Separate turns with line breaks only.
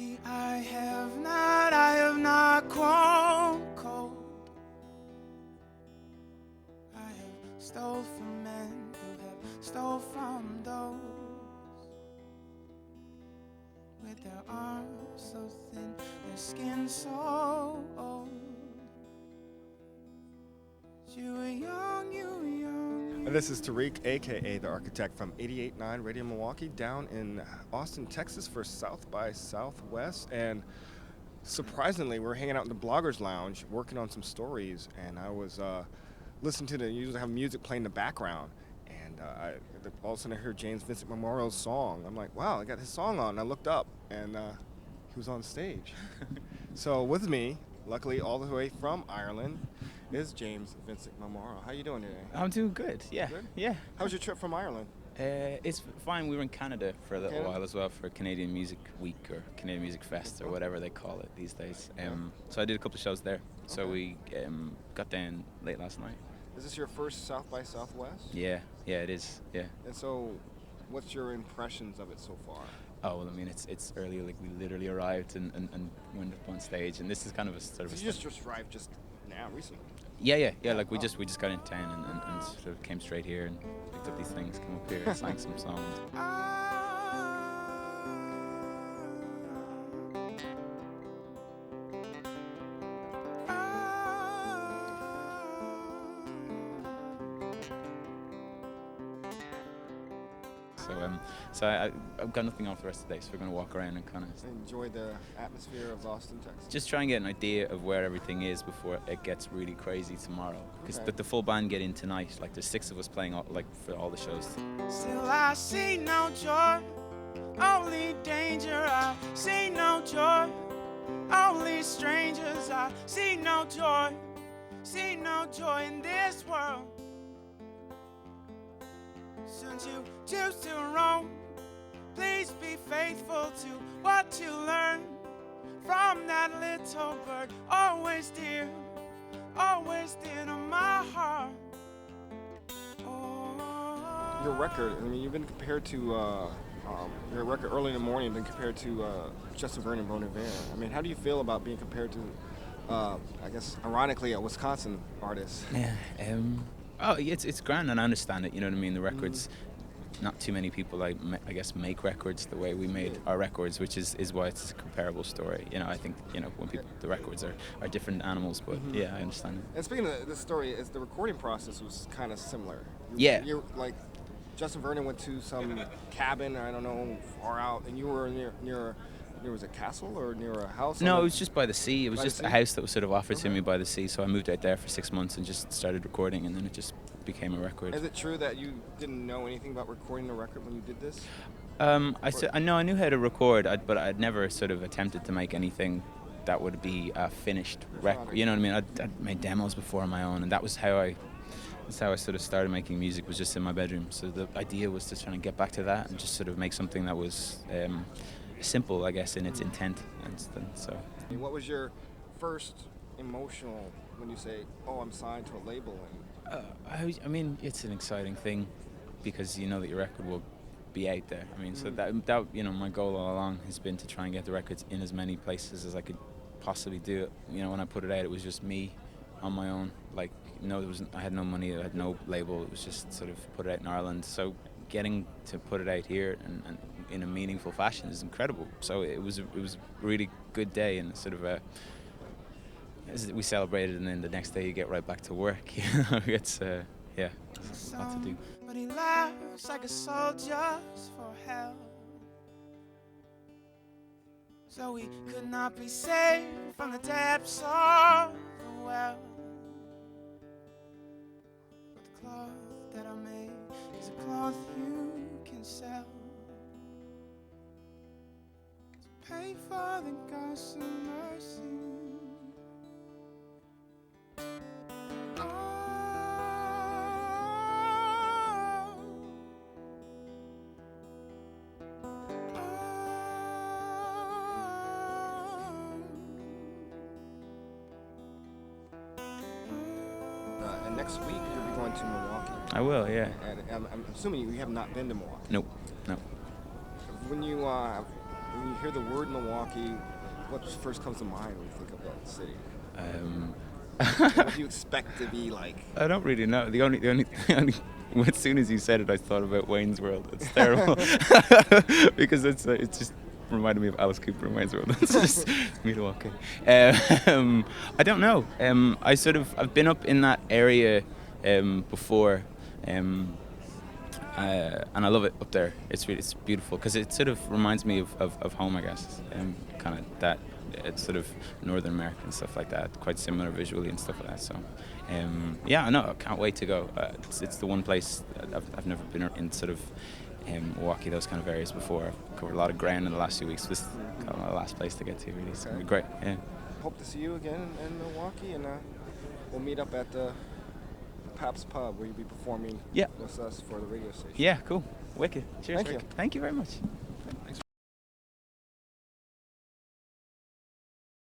See, I have not grown cold. I have stole from men who have stole from those with their arms so thin, their skin so old. You were young, you were young.
This is Tarik, a.k.a. the architect from 88.9 Radio Milwaukee, down in Austin, Texas for South by Southwest. And surprisingly, we're hanging out in the Bloggers Lounge working on some stories, and I was listening to you usually have music playing in the background, and all of a sudden I heard Vincent McMorrow's song. I'm like, wow, I got his song on. And I looked up, and he was on stage. So with me, luckily all the way from Ireland, is Vincent McMorrow. How you doing today?
I'm doing good, yeah.
Good?
Yeah.
How was your trip from Ireland?
It's fine. We were in Canada for a little while as well for Canadian Music Week or Canadian Music Fest or whatever they call it these days. So I did a couple of shows there. So we got down late last night.
Is this your first South by Southwest?
Yeah, it is, yeah.
And so what's your impressions of it so far?
Oh, well, I mean, it's early. Like, we literally arrived and went up on stage, and this is kind of a sort of...
So you just arrived just now, recently?
Yeah. Like, we just got into town and sort of came straight here and picked up these things, came up here and sang some songs. So I've got nothing on for the rest of the day, so we're going to walk around and kind of...
Enjoy the atmosphere of Austin, Texas.
Just try and get an idea of where everything is before it gets really crazy tomorrow. But the full band get in tonight. Like, there's 6 of us playing for all the shows.
Still I see no joy, only danger. I see no joy, only strangers. I see no joy in this world. Since you choose to roam, please be faithful to what you learn from that little bird. Always dear to my heart. Oh.
Your record, I mean, you've been compared to, your record Early in the Morning, been compared to Justin Vernon and Bon Iver. I mean, how do you feel about being compared to, I guess, ironically, a Wisconsin artist?
Yeah, it's grand, and I understand it, you know what I mean? The records, not too many people, I guess, make records the way we made our records, which is why it's a comparable story. You know, I think, you know, when people, the records are different animals, but yeah, I understand it.
And speaking of this story, the recording process was kind of similar. You're like, Justin Vernon went to some cabin, I don't know, far out, and you were near was a castle or near a house?
No, it was just by the sea. It was just a house that was sort of offered to me by the sea, so I moved out there for 6 months and just started recording, and then it just became a record.
Is it true that you didn't know anything about recording a record when you did this?
I knew how to record, but I'd never sort of attempted to make anything that would be a finished record. You know what I mean? I'd made demos before on my own, and that's how I sort of started making music, was just in my bedroom. So the idea was to try and get back to that and just sort of make something that was simple, I guess, in its intent. And so.
What was your first emotional when you say, "Oh, I'm signed to a label"?
I mean, it's an exciting thing because you know that your record will be out there. I mean, so that you know, my goal all along has been to try and get the records in as many places as I could possibly do it. You know, when I put it out, it was just me on my own. Like, I had no money, I had no label. It was just sort of put it out in Ireland. So getting to put it out here and in a meaningful fashion is incredible. So it was a really good day, and sort of we celebrated, and then the next day you get right back to work. You know, it's a lot to do.
But he laughs like a soldier for hell. So we could not be saved from the depths of the well. But the cloth that I made is a cloth you can sell. To pay for the God's mercy.
And next week you'll be going to Milwaukee.
I will, yeah.
And I'm assuming you have not been to Milwaukee.
Nope.
When you when you hear the word Milwaukee, what first comes to mind when you think of that city? What do you expect to be like?
I don't really know. The only as soon as you said it, I thought about Wayne's World. It's terrible because it's just reminded me of Alice Cooper in Wayne's World. It's just Milwauke. I don't know. I've been up in that area before, and I love it up there. It's beautiful because it sort of reminds me of home, I guess. Kind of that. It's sort of Northern America and stuff like that, quite similar visually and stuff like that. So, I can't wait to go. It's the one place I've never been in, sort of Milwaukee, those kind of areas before. I've covered a lot of ground in the last few weeks. This is kind of my last place to get to, really. So it'll be great. Yeah.
Hope to see you again in Milwaukee, and we'll meet up at the Paps Pub where you'll be performing with us for the radio station.
Yeah, cool. Wicked. Cheers.
Thank you.
Thank you very much.